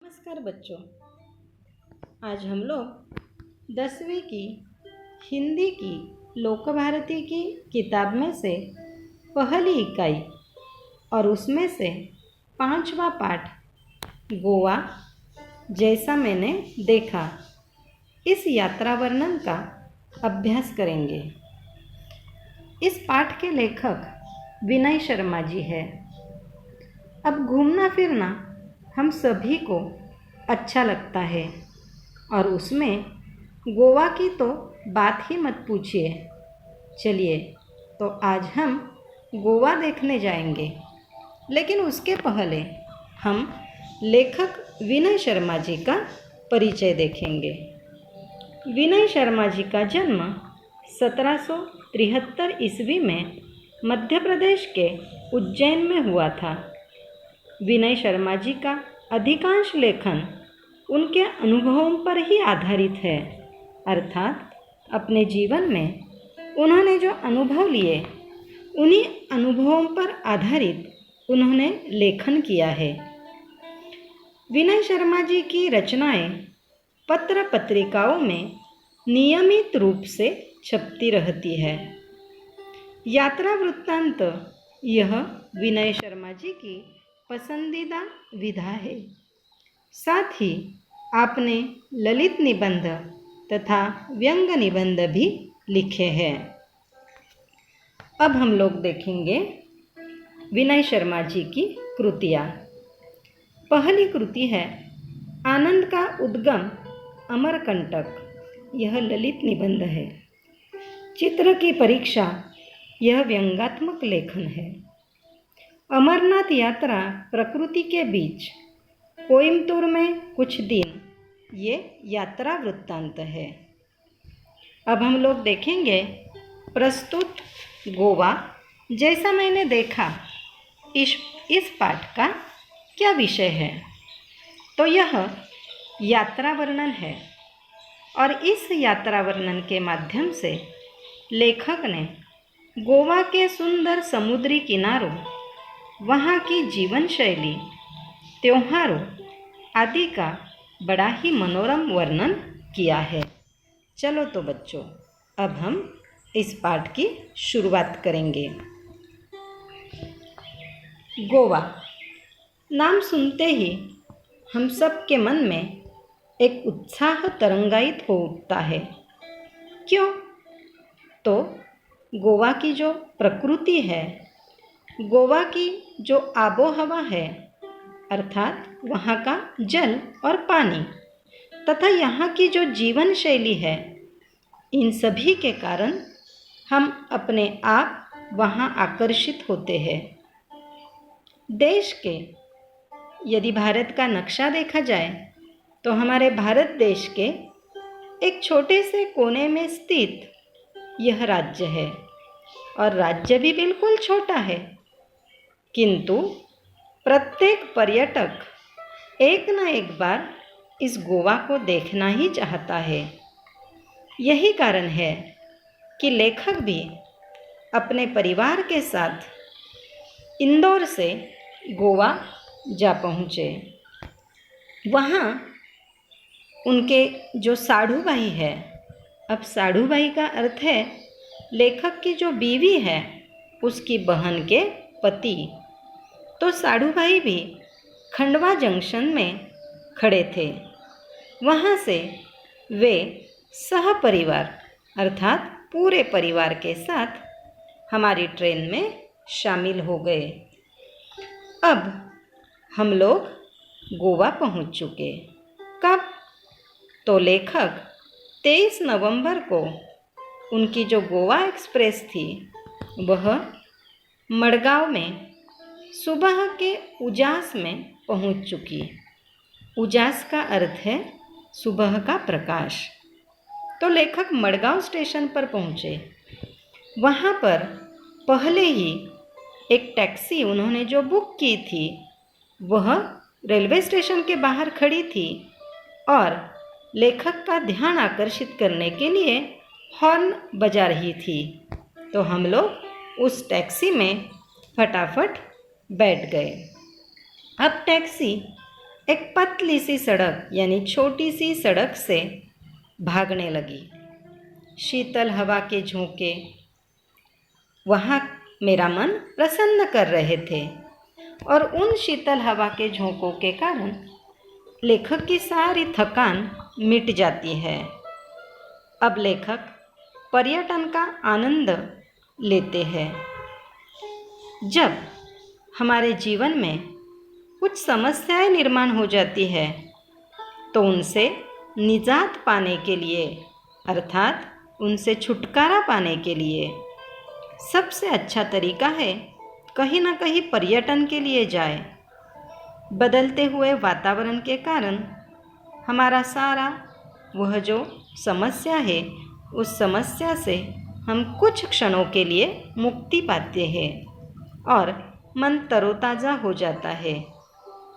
नमस्कार बच्चों। आज हम लोग 10वीं की हिंदी की लोकभारती की किताब में से पहली इकाई और उसमें से 5वां पाठ गोवा जैसा मैंने देखा, इस यात्रा वर्णन का अभ्यास करेंगे। इस पाठ के लेखक विनय शर्मा जी है। अब घूमना फिरना हम सभी को अच्छा लगता है और उसमें गोवा की तो बात ही मत पूछिए। चलिए तो आज हम गोवा देखने जाएंगे, लेकिन उसके पहले हम लेखक विनय शर्मा जी का परिचय देखेंगे। विनय शर्मा जी का जन्म 1773 ईस्वी में मध्य प्रदेश के उज्जैन में हुआ था। विनय शर्मा जी का अधिकांश लेखन उनके अनुभवों पर ही आधारित है, अर्थात अपने जीवन में उन्होंने जो अनुभव लिए उन्हीं अनुभवों पर आधारित उन्होंने लेखन किया है। विनय शर्मा जी की रचनाएं पत्र पत्रिकाओं में नियमित रूप से छपती रहती है। यात्रा वृत्तांत यह विनय शर्मा जी की पसंदीदा विधा है। साथ ही आपने ललित निबंध तथा व्यंग निबंध भी लिखे हैं। अब हम लोग देखेंगे विनय शर्मा जी की कृतियाँ। पहली कृति है आनंद का उद्गम अमरकंटक, यह ललित निबंध है। चित्र की परीक्षा, यह व्यंग्यात्मक लेखन है। अमरनाथ यात्रा प्रकृति के बीच, कोयम्बतूर में कुछ दिन, ये यात्रा वृत्तांत है। अब हम लोग देखेंगे प्रस्तुत गोवा जैसा मैंने देखा, इस पाठ का क्या विषय है। तो यह यात्रा वर्णन है और इस यात्रा वर्णन के माध्यम से लेखक ने गोवा के सुंदर समुद्री किनारों, वहाँ की जीवन शैली, त्योहारों आदि का बड़ा ही मनोरम वर्णन किया है। चलो तो बच्चों, अब हम इस पाठ की शुरुआत करेंगे। गोवा नाम सुनते ही हम सब के मन में एक उत्साह तरंगायित हो उठता है। क्यों? तो गोवा की जो प्रकृति है, गोवा की जो आबो हवा है, अर्थात वहाँ का जल और पानी तथा यहाँ की जो जीवन शैली है, इन सभी के कारण हम अपने आप वहाँ आकर्षित होते हैं। देश के, यदि भारत का नक्शा देखा जाए तो हमारे भारत देश के एक छोटे से कोने में स्थित यह राज्य है और राज्य भी बिल्कुल छोटा है, किंतु प्रत्येक पर्यटक एक न एक बार इस गोवा को देखना ही चाहता है। यही कारण है कि लेखक भी अपने परिवार के साथ इंदौर से गोवा जा पहुँचे। वहाँ उनके जो साढ़ू भाई है, अब साढ़ू भाई का अर्थ है लेखक की जो बीवी है उसकी बहन के पति, तो साढ़ू भाई भी खंडवा जंक्शन में खड़े थे। वहाँ से वे सहपरिवार अर्थात पूरे परिवार के साथ हमारी ट्रेन में शामिल हो गए। अब हम लोग गोवा पहुँच चुके। कब? तो लेखक 23 नवंबर को उनकी जो गोवा एक्सप्रेस थी वह मडगांव में सुबह के उजास में पहुंच चुकी। उजास का अर्थ है सुबह का प्रकाश। तो लेखक मडगांव स्टेशन पर पहुंचे। वहां पर पहले ही एक टैक्सी उन्होंने जो बुक की थी वह रेलवे स्टेशन के बाहर खड़ी थी और लेखक का ध्यान आकर्षित करने के लिए हॉर्न बजा रही थी। तो हम लोग उस टैक्सी में फटाफट बैठ गए। अब टैक्सी एक पतली सी सड़क यानी छोटी सी सड़क से भागने लगी। शीतल हवा के झोंके वहाँ मेरा मन प्रसन्न कर रहे थे और उन शीतल हवा के झोंकों के कारण लेखक की सारी थकान मिट जाती है। अब लेखक पर्यटन का आनंद लेते हैं। जब हमारे जीवन में कुछ समस्याएं निर्माण हो जाती है तो उनसे निजात पाने के लिए अर्थात उनसे छुटकारा पाने के लिए सबसे अच्छा तरीका है कहीं ना कहीं पर्यटन के लिए जाए। बदलते हुए वातावरण के कारण हमारा सारा वह जो समस्या है उस समस्या से हम कुछ क्षणों के लिए मुक्ति पाते हैं और मन तरोताज़ा हो जाता है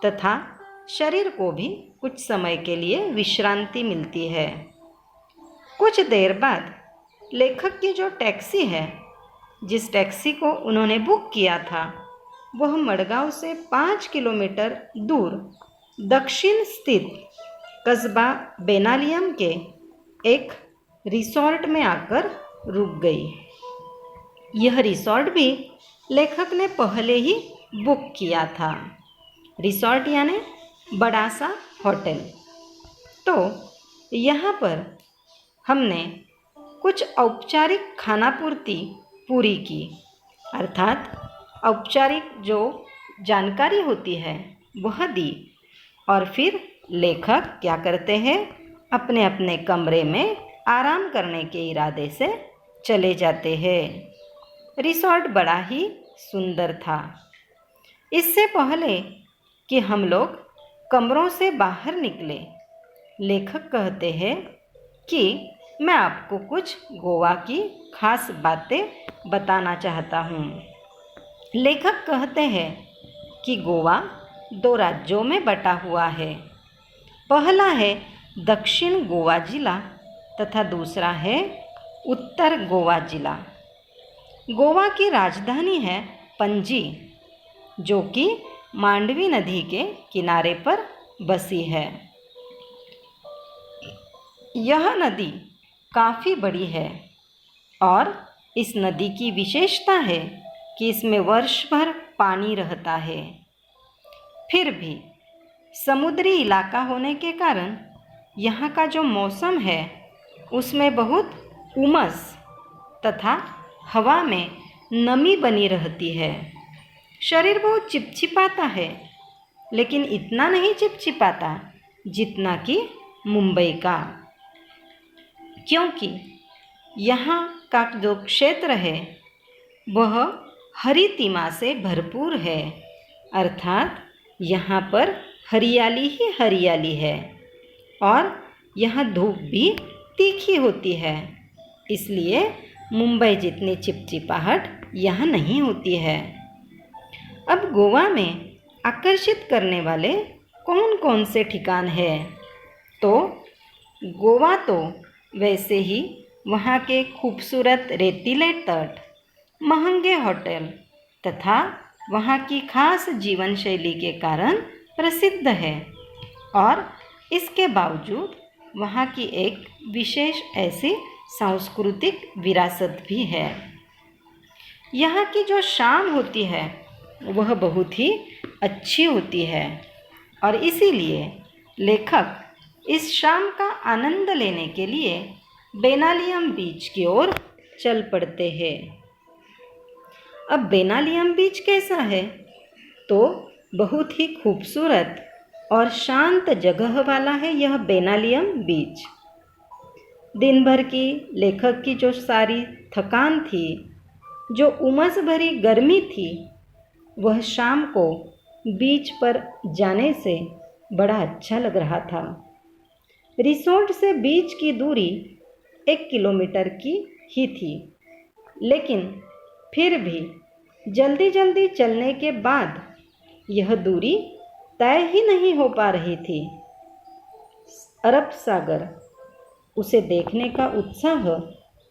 तथा शरीर को भी कुछ समय के लिए विश्रांति मिलती है। कुछ देर बाद लेखक की जो टैक्सी है, जिस टैक्सी को उन्होंने बुक किया था, वह मडगांव से 5 किलोमीटर दूर दक्षिण स्थित कस्बा बेनालियम के एक रिसॉर्ट में आकर रुक गई। यह रिसॉर्ट भी लेखक ने पहले ही बुक किया था। रिसॉर्ट यानी बड़ा सा होटल। तो यहाँ पर हमने कुछ औपचारिक खानापूर्ति पूरी की, अर्थात औपचारिक जो जानकारी होती है वह दी और फिर लेखक क्या करते हैं, अपने अपने कमरे में आराम करने के इरादे से चले जाते हैं। रिसॉर्ट बड़ा ही सुंदर था। इससे पहले कि हम लोग कमरों से बाहर निकले, लेखक कहते हैं कि मैं आपको कुछ गोवा की खास बातें बताना चाहता हूँ। लेखक कहते हैं कि गोवा 2 राज्यों में बटा हुआ है। पहला है दक्षिण गोवा जिला तथा दूसरा है उत्तर गोवा जिला। गोवा की राजधानी है पणजी, जो कि मांडवी नदी के किनारे पर बसी है। यह नदी काफ़ी बड़ी है और इस नदी की विशेषता है कि इसमें वर्ष भर पानी रहता है। फिर भी समुद्री इलाका होने के कारण यहाँ का जो मौसम है उसमें बहुत उमस तथा हवा में नमी बनी रहती है। शरीर बहुत चिपचिपाता है, लेकिन इतना नहीं चिपचिपाता जितना कि मुंबई का, क्योंकि यहाँ का जो क्षेत्र है वह हरितिमा से भरपूर है, अर्थात यहाँ पर हरियाली ही हरियाली है और यहाँ धूप भी तीखी होती है। इसलिए मुंबई जितनी चिपचिपाहट यहाँ नहीं होती है। अब गोवा में आकर्षित करने वाले कौन कौन से ठिकान हैं? तो गोवा तो वैसे ही वहाँ के खूबसूरत रेतीले तट, महंगे होटल तथा वहाँ की खास जीवन शैली के कारण प्रसिद्ध है और इसके बावजूद वहाँ की एक विशेष ऐसी सांस्कृतिक विरासत भी है। यहाँ की जो शाम होती है वह बहुत ही अच्छी होती है और इसीलिए लेखक इस शाम का आनंद लेने के लिए बेनालियम बीच की ओर चल पड़ते हैं। अब बेनालियम बीच कैसा है? तो बहुत ही खूबसूरत और शांत जगह वाला है यह बेनालियम बीच। दिन भर की लेखक की जो सारी थकान थी, जो उमस भरी गर्मी थी, वह शाम को बीच पर जाने से बड़ा अच्छा लग रहा था। रिसोर्ट से बीच की दूरी 1 किलोमीटर की ही थी, लेकिन फिर भी जल्दी जल्दी चलने के बाद यह दूरी तय ही नहीं हो पा रही थी। अरब सागर, उसे देखने का उत्साह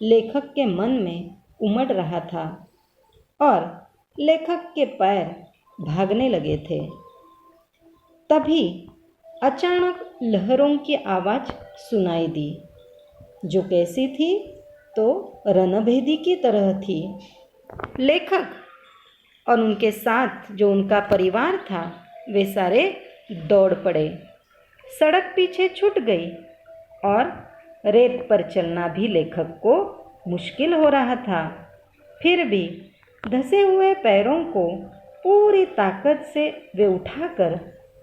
लेखक के मन में उमड़ रहा था और लेखक के पैर भागने लगे थे। तभी अचानक लहरों की आवाज़ सुनाई दी, जो कैसी थी तो रणभेदी की तरह थी। लेखक और उनके साथ जो उनका परिवार था वे सारे दौड़ पड़े। सड़क पीछे छूट गई और रेत पर चलना भी लेखक को मुश्किल हो रहा था। फिर भी धंसे हुए पैरों को पूरी ताकत से वे उठाकर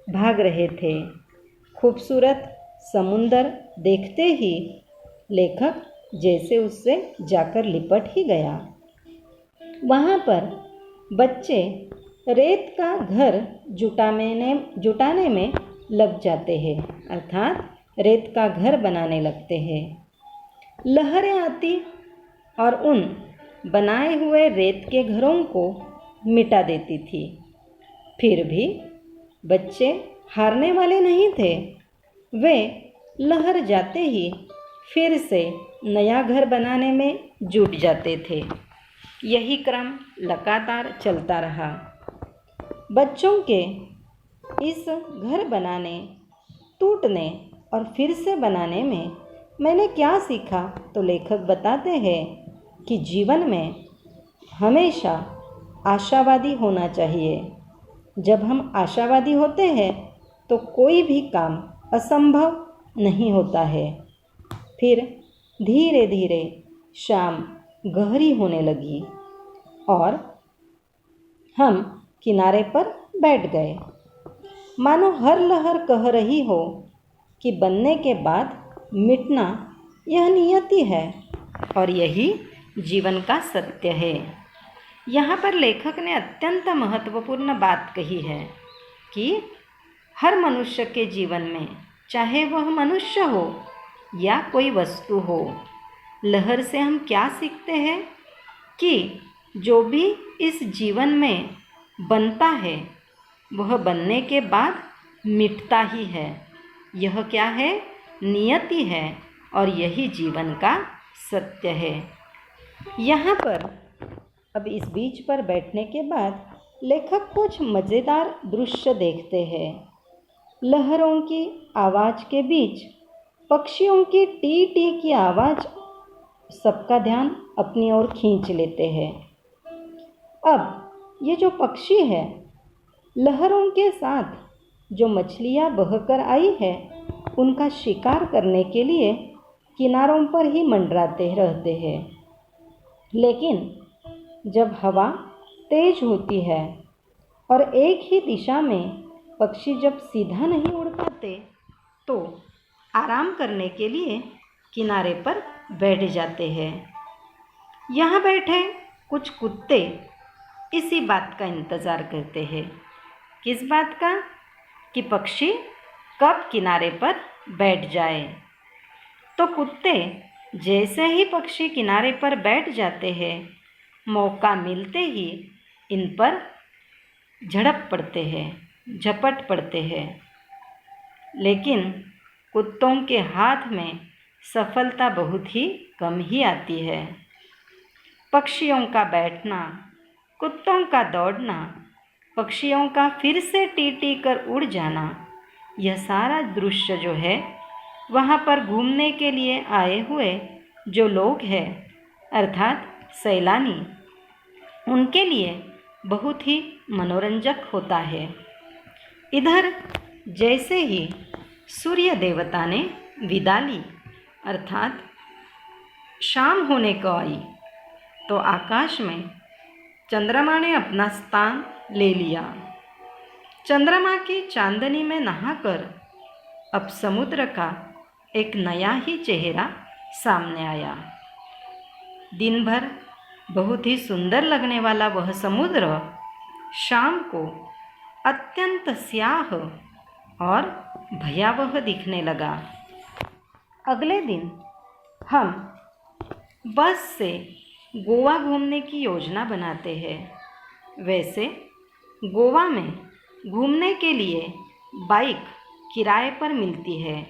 भाग रहे थे। खूबसूरत समुंदर देखते ही लेखक जैसे उससे जाकर लिपट ही गया। वहाँ पर बच्चे रेत का घर जुटाने में लग जाते हैं, अर्थात रेत का घर बनाने लगते हैं। लहरें आती और उन बनाए हुए रेत के घरों को मिटा देती थी। फिर भी बच्चे हारने वाले नहीं थे। वे लहर जाते ही फिर से नया घर बनाने में जुट जाते थे। यही क्रम लगातार चलता रहा। बच्चों के इस घर बनाने, टूटने और फिर से बनाने में मैंने क्या सीखा, तो लेखक बताते हैं कि जीवन में हमेशा आशावादी होना चाहिए। जब हम आशावादी होते हैं तो कोई भी काम असंभव नहीं होता है। फिर धीरे धीरे शाम गहरी होने लगी और हम किनारे पर बैठ गए, मानो हर लहर कह रही हो कि बनने के बाद मिटना यह नियति है और यही जीवन का सत्य है। यहाँ पर लेखक ने अत्यंत महत्वपूर्ण बात कही है कि हर मनुष्य के जीवन में, चाहे वह मनुष्य हो या कोई वस्तु हो, लहर से हम क्या सीखते हैं कि जो भी इस जीवन में बनता है वह बनने के बाद मिटता ही है। यह क्या है? नियति है और यही जीवन का सत्य है। यहाँ पर अब इस बीच पर बैठने के बाद लेखक कुछ मज़ेदार दृश्य देखते हैं। लहरों की आवाज़ के बीच पक्षियों की टी टी की आवाज़ सबका ध्यान अपनी ओर खींच लेते हैं। अब ये जो पक्षी है, लहरों के साथ जो मछलियाँ बहकर आई है, उनका शिकार करने के लिए किनारों पर ही मंडराते रहते हैं। लेकिन जब हवा तेज होती है और एक ही दिशा में पक्षी जब सीधा नहीं उड़ पाते तो आराम करने के लिए किनारे पर बैठ जाते हैं। यहाँ बैठे कुछ कुत्ते इसी बात का इंतज़ार करते हैं। किस बात का? कि पक्षी कब किनारे पर बैठ जाए। तो कुत्ते जैसे ही पक्षी किनारे पर बैठ जाते हैं, मौका मिलते ही इन पर झड़प पड़ते हैं, झपट पड़ते हैं। लेकिन कुत्तों के हाथ में सफलता बहुत ही कम ही आती है। पक्षियों का बैठना, कुत्तों का दौड़ना, पक्षियों का फिर से टी टी कर उड़ जाना, यह सारा दृश्य जो है वहाँ पर घूमने के लिए आए हुए जो लोग हैं, अर्थात सैलानी, उनके लिए बहुत ही मनोरंजक होता है। इधर जैसे ही सूर्य देवता ने विदा ली, अर्थात शाम होने को आई, तो आकाश में चंद्रमा ने अपना स्थान ले लिया। चंद्रमा की चांदनी में नहाकर अब समुद्र का एक नया ही चेहरा सामने आया। दिन भर बहुत ही सुंदर लगने वाला वह समुद्र शाम को अत्यंत स्याह और भयावह दिखने लगा। अगले दिन हम बस से गोवा घूमने की योजना बनाते हैं। वैसे गोवा में घूमने के लिए बाइक किराए पर मिलती है,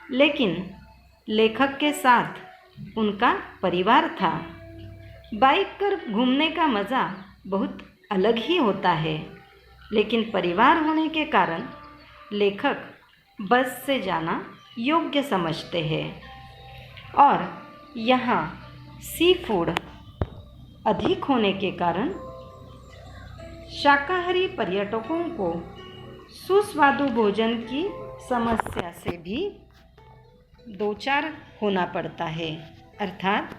लेकिन लेखक के साथ उनका परिवार था। बाइक पर घूमने का मज़ा बहुत अलग ही होता है, लेकिन परिवार होने के कारण लेखक बस से जाना योग्य समझते हैं और यहाँ सी फूड अधिक होने के कारण शाकाहारी पर्यटकों को सुस्वादु भोजन की समस्या से भी दो चार होना पड़ता है। अर्थात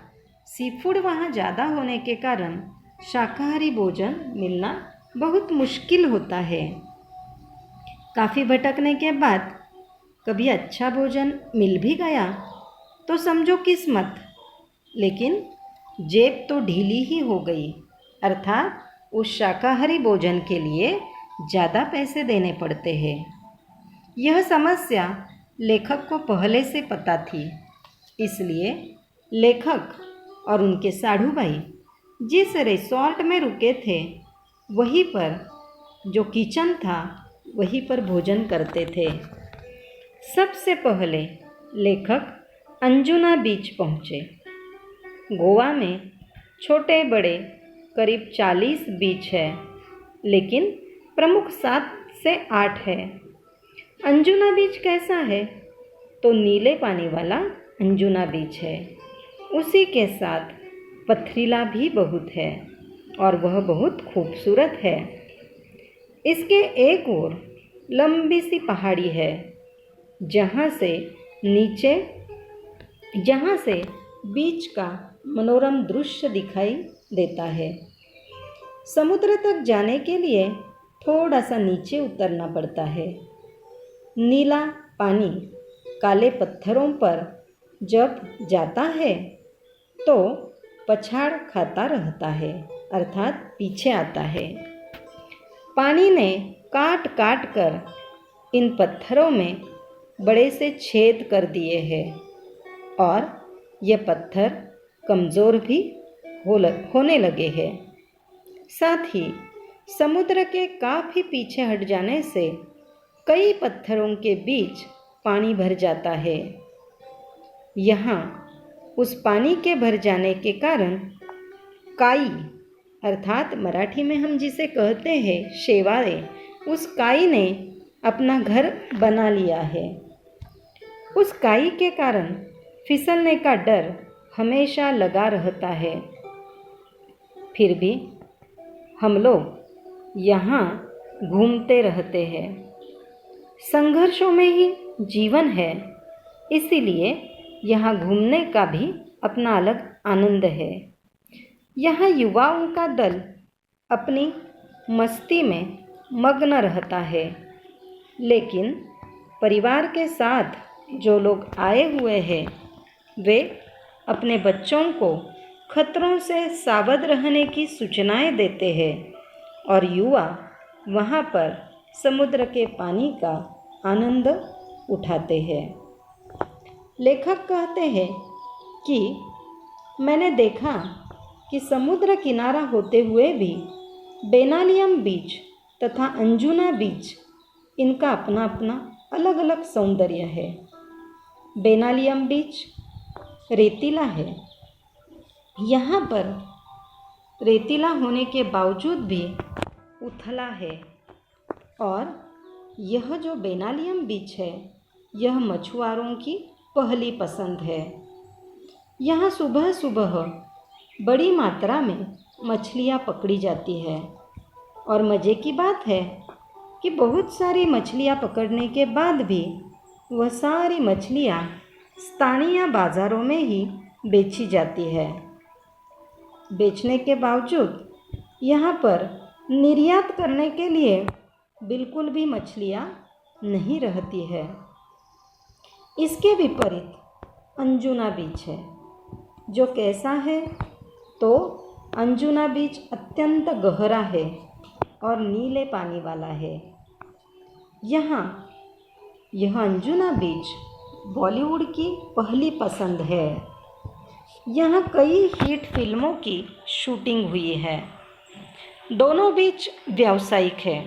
सी फूड वहाँ ज़्यादा होने के कारण शाकाहारी भोजन मिलना बहुत मुश्किल होता है। काफ़ी भटकने के बाद कभी अच्छा भोजन मिल भी गया तो समझो किस्मत, लेकिन जेब तो ढीली ही हो गई। अर्थात उस शाकाहारी भोजन के लिए ज़्यादा पैसे देने पड़ते हैं। यह समस्या लेखक को पहले से पता थी, इसलिए लेखक और उनके साढ़ू भाई जिस रिसॉर्ट में रुके थे वहीं पर जो किचन था वहीं पर भोजन करते थे। सबसे पहले लेखक अंजुना बीच पहुँचे। गोवा में छोटे बड़े करीब 40 बीच है, लेकिन प्रमुख 7 से 8 है। अंजुना बीच कैसा है? तो नीले पानी वाला अंजुना बीच है। उसी के साथ पथरीला भी बहुत है और वह बहुत खूबसूरत है। इसके एक ओर लंबी सी पहाड़ी है जहाँ से बीच का मनोरम दृश्य दिखाई देता है। समुद्र तक जाने के लिए थोड़ा सा नीचे उतरना पड़ता है। नीला पानी काले पत्थरों पर जब जाता है तो पछाड़ खाता रहता है, अर्थात पीछे आता है। पानी ने काट काट कर इन पत्थरों में बड़े से छेद कर दिए हैं और ये पत्थर कमज़ोर भी होने लगे हैं। साथ ही समुद्र के काफ़ी पीछे हट जाने से कई पत्थरों के बीच पानी भर जाता है। यहाँ उस पानी के भर जाने के कारण काई, अर्थात मराठी में हम जिसे कहते हैं शेवाळे, उस काई ने अपना घर बना लिया है। उस काई के कारण फिसलने का डर हमेशा लगा रहता है। फिर भी हम लोग यहाँ घूमते रहते हैं। संघर्षों में ही जीवन है, इसीलिए यहाँ घूमने का भी अपना अलग आनंद है। यहाँ युवाओं का दल अपनी मस्ती में मग्न रहता है, लेकिन परिवार के साथ जो लोग आए हुए हैं वे अपने बच्चों को खतरों से सावध रहने की सूचनाएं देते हैं और युवा वहाँ पर समुद्र के पानी का आनंद उठाते हैं। लेखक कहते हैं कि मैंने देखा कि समुद्र किनारा होते हुए भी बेनालियम बीच तथा अंजुना बीच, इनका अपना अपना अलग अलग सौंदर्य है। बेनालियम बीच रेतीला है। यहाँ पर रेतीला होने के बावजूद भी उथला है और यह जो बेनालियम बीच है यह मछुआरों की पहली पसंद है। यहाँ सुबह सुबह बड़ी मात्रा में मछलियाँ पकड़ी जाती है और मज़े की बात है कि बहुत सारी मछलियाँ पकड़ने के बाद भी वह सारी मछलियाँ स्थानीय बाज़ारों में ही बेची जाती है। बेचने के बावजूद यहाँ पर निर्यात करने के लिए बिल्कुल भी मछलियाँ नहीं रहती है। इसके विपरीत अंजुना बीच है, जो कैसा है तो अंजुना बीच अत्यंत गहरा है और नीले पानी वाला है। यह अंजुना बीच बॉलीवुड की पहली पसंद है। यहाँ कई हिट फिल्मों की शूटिंग हुई है। दोनों बीच व्यावसायिक है,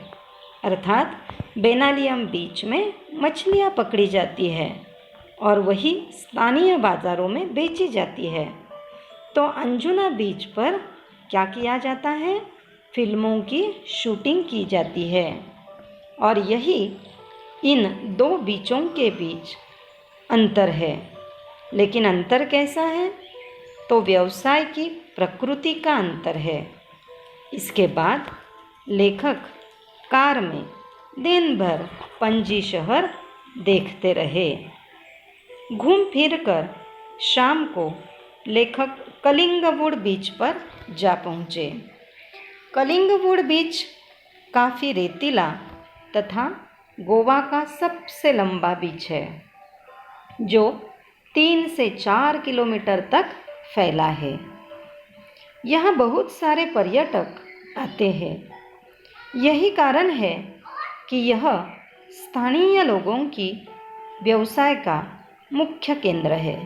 अर्थात बेनालियम बीच में मछलियाँ पकड़ी जाती है और वही स्थानीय बाज़ारों में बेची जाती है। तो अंजुना बीच पर क्या किया जाता है? फिल्मों की शूटिंग की जाती है और यही इन दो बीचों के बीच अंतर है। लेकिन अंतर कैसा है? तो व्यवसाय की प्रकृति का अंतर है। इसके बाद लेखक कार में दिन भर पणजी शहर देखते रहे। घूम फिर कर शाम को लेखक कलिंगवुड बीच पर जा पहुँचे। कलिंगवुड बीच काफ़ी रेतीला तथा गोवा का सबसे लंबा बीच है, जो 3 से 4 किलोमीटर तक फैला है। यहाँ बहुत सारे पर्यटक आते हैं। यही कारण है कि यह स्थानीय लोगों की व्यवसाय का मुख्य केंद्र है।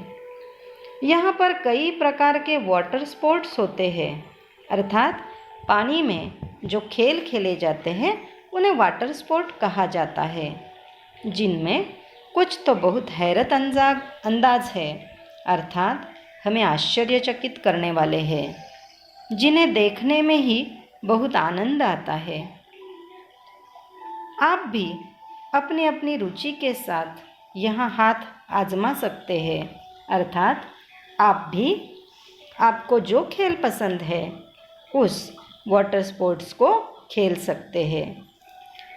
यहाँ पर कई प्रकार के वाटर स्पोर्ट्स होते हैं, अर्थात पानी में जो खेल खेले जाते हैं उन्हें वाटर स्पोर्ट कहा जाता है, जिनमें कुछ तो बहुत हैरत अंदाज है, अर्थात हमें आश्चर्यचकित करने वाले हैं, जिन्हें देखने में ही बहुत आनंद आता है। आप भी अपनी अपनी रुचि के साथ यहाँ हाथ आजमा सकते हैं, अर्थात आप भी आपको जो खेल पसंद है उस वाटर स्पोर्ट्स को खेल सकते हैं।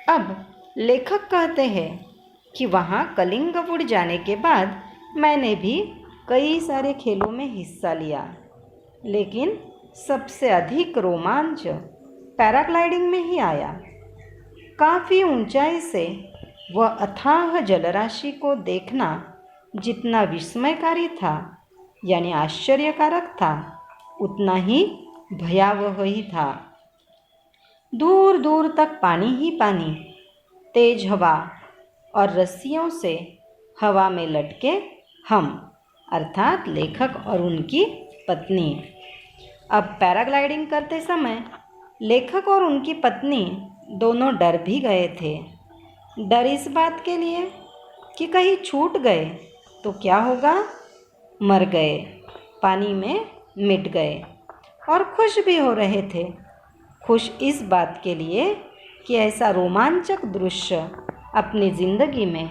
अब लेखक कहते हैं कि वहाँ कलिंगवुड जाने के बाद मैंने भी कई सारे खेलों में हिस्सा लिया, लेकिन सबसे अधिक रोमांच पैराग्लाइडिंग में ही आया। काफ़ी ऊंचाई से वह अथाह जलराशि को देखना जितना विस्मयकारी था, यानी आश्चर्यकारक था, उतना ही भयावह ही था। दूर दूर तक पानी ही पानी, तेज हवा और रस्सियों से हवा में लटके हम, अर्थात लेखक और उनकी पत्नी। अब पैराग्लाइडिंग करते समय लेखक और उनकी पत्नी दोनों डर भी गए थे। डर इस बात के लिए कि कहीं छूट गए तो क्या होगा, मर गए, पानी में मिट गए। और खुश भी हो रहे थे, खुश इस बात के लिए कि ऐसा रोमांचक दृश्य अपनी ज़िंदगी में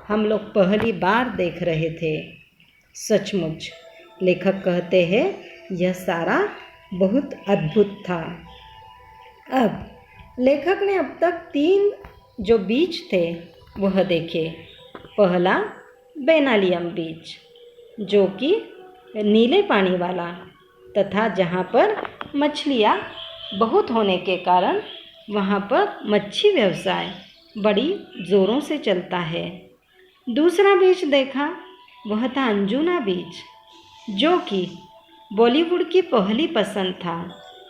हम लोग पहली बार देख रहे थे। सचमुच लेखक कहते हैं यह सारा बहुत अद्भुत था। अब लेखक ने अब तक 3 जो बीच थे वह देखे। पहला बेनालियम बीच, जो कि नीले पानी वाला तथा जहाँ पर मछलियाँ बहुत होने के कारण वहाँ पर मच्छी व्यवसाय बड़ी ज़ोरों से चलता है। दूसरा बीच देखा, वह था अंजुना बीच, जो कि बॉलीवुड की पहली पसंद था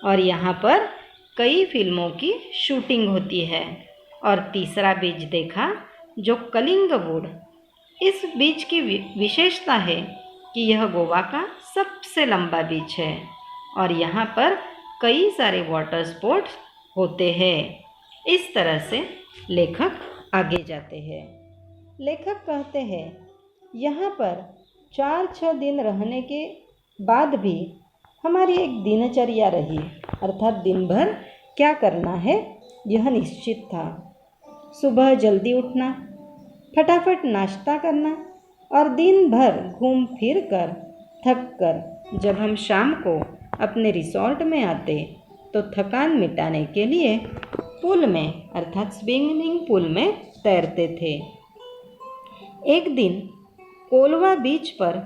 और यहाँ पर कई फिल्मों की शूटिंग होती है। और तीसरा बीच देखा जो कलिंगवुड। इस बीच की विशेषता है कि यह गोवा का सबसे लंबा बीच है और यहाँ पर कई सारे वाटर स्पोर्ट्स होते हैं। इस तरह से लेखक आगे जाते हैं। लेखक कहते हैं यहाँ पर 4-6 दिन रहने के बाद भी हमारी एक दिनचर्या रही, अर्थात दिन भर क्या करना है यह निश्चित था। सुबह जल्दी उठना, फटाफट नाश्ता करना और दिन भर घूम फिर कर थक कर जब हम शाम को अपने रिसॉर्ट में आते तो थकान मिटाने के लिए पूल में, अर्थात स्विमिंग पूल में तैरते थे। एक दिन कोलवा बीच पर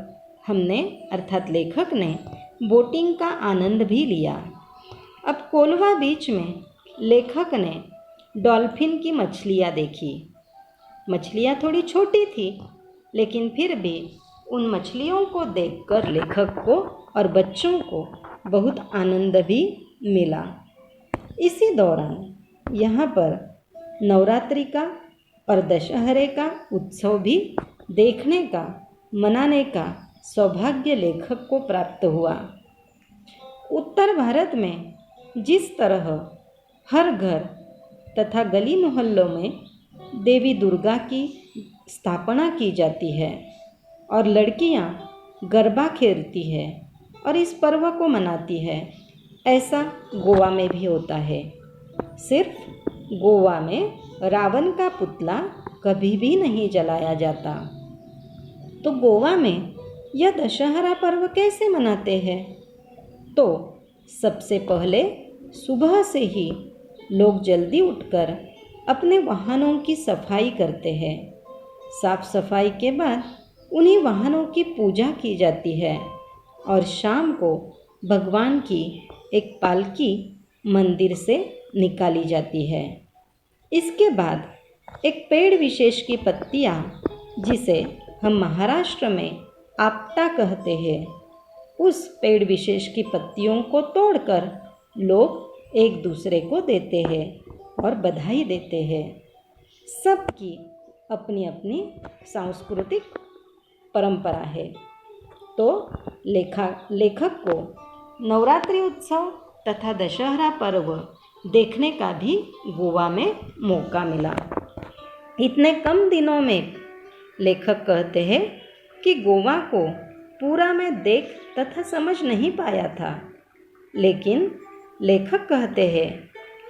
हमने, अर्थात लेखक ने, बोटिंग का आनंद भी लिया। अब कोलवा बीच में लेखक ने डॉल्फिन की मछलियाँ देखी। मछलियाँ थोड़ी छोटी थी, लेकिन फिर भी उन मछलियों को देखकर लेखक को और बच्चों को बहुत आनंद भी मिला। इसी दौरान यहाँ पर नवरात्रि का और दशहरे का उत्सव भी देखने का, मनाने का सौभाग्य लेखक को प्राप्त हुआ। उत्तर भारत में जिस तरह हर घर तथा गली मोहल्लों में देवी दुर्गा की स्थापना की जाती है और लड़कियां गरबा खेलती है और इस पर्व को मनाती है, ऐसा गोवा में भी होता है। सिर्फ गोवा में रावण का पुतला कभी भी नहीं जलाया जाता। तो गोवा में यह दशहरा पर्व कैसे मनाते हैं? तो सबसे पहले सुबह से ही लोग जल्दी उठकर अपने वाहनों की सफाई करते हैं। साफ सफाई के बाद उन्हीं वाहनों की पूजा की जाती है और शाम को भगवान की एक पालकी मंदिर से निकाली जाती है। इसके बाद एक पेड़ विशेष की पत्तियां, जिसे हम महाराष्ट्र में आपटा कहते हैं, उस पेड़ विशेष की पत्तियों को तोड़कर लोग एक दूसरे को देते हैं और बधाई देते हैं। सबकी अपनी अपनी सांस्कृतिक परंपरा है। तो लेखक को नवरात्रि उत्सव तथा दशहरा पर्व देखने का भी गोवा में मौका मिला। इतने कम दिनों में लेखक कहते हैं कि गोवा को पूरा मैं देख तथा समझ नहीं पाया था, लेकिन लेखक कहते हैं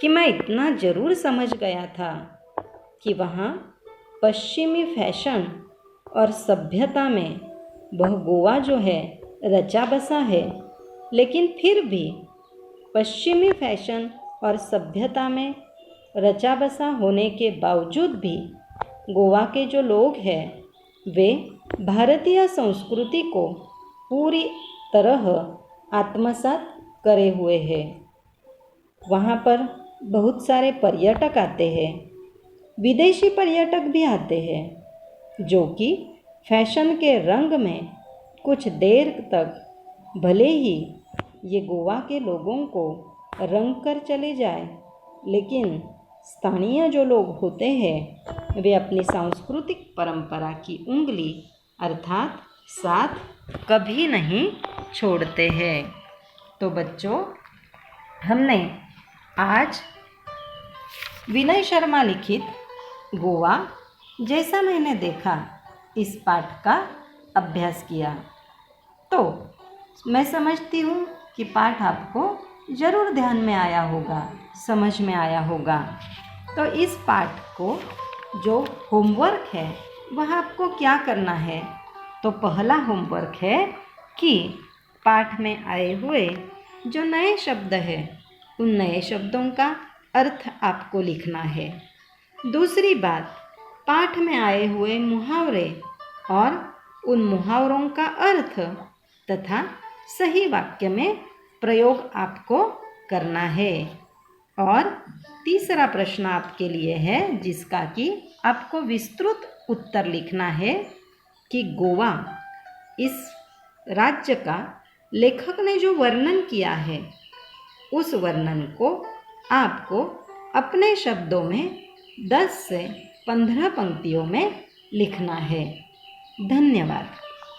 कि मैं इतना ज़रूर समझ गया था कि वहाँ पश्चिमी फैशन और सभ्यता में वह गोवा जो है रचा बसा है, लेकिन फिर भी पश्चिमी फैशन और सभ्यता में रचा बसा होने के बावजूद भी गोवा के जो लोग हैं वे भारतीय संस्कृति को पूरी तरह आत्मसात करे हुए हैं। वहाँ पर बहुत सारे पर्यटक आते हैं, विदेशी पर्यटक भी आते हैं, जो कि फैशन के रंग में कुछ देर तक भले ही ये गोवा के लोगों को रंग कर चले जाए, लेकिन स्थानीय जो लोग होते हैं वे अपनी सांस्कृतिक परंपरा की उंगली अर्थात साथ कभी नहीं छोड़ते हैं। तो बच्चों, हमने आज विनय शर्मा लिखित गोवा जैसा मैंने देखा इस पाठ का अभ्यास किया। तो मैं समझती हूँ कि पाठ आपको ज़रूर ध्यान में आया होगा, समझ में आया होगा। तो इस पाठ को जो होमवर्क है वह आपको क्या करना है? तो पहला होमवर्क है कि पाठ में आए हुए जो नए शब्द हैं उन नए शब्दों का अर्थ आपको लिखना है। दूसरी बात, पाठ में आए हुए मुहावरे और उन मुहावरों का अर्थ तथा सही वाक्य में प्रयोग आपको करना है। और तीसरा प्रश्न आपके लिए है जिसका कि आपको विस्तृत उत्तर लिखना है कि गोवा इस राज्य का लेखक ने जो वर्णन किया है उस वर्णन को आपको अपने शब्दों में 10 से 15 पंक्तियों में लिखना है। धन्यवाद।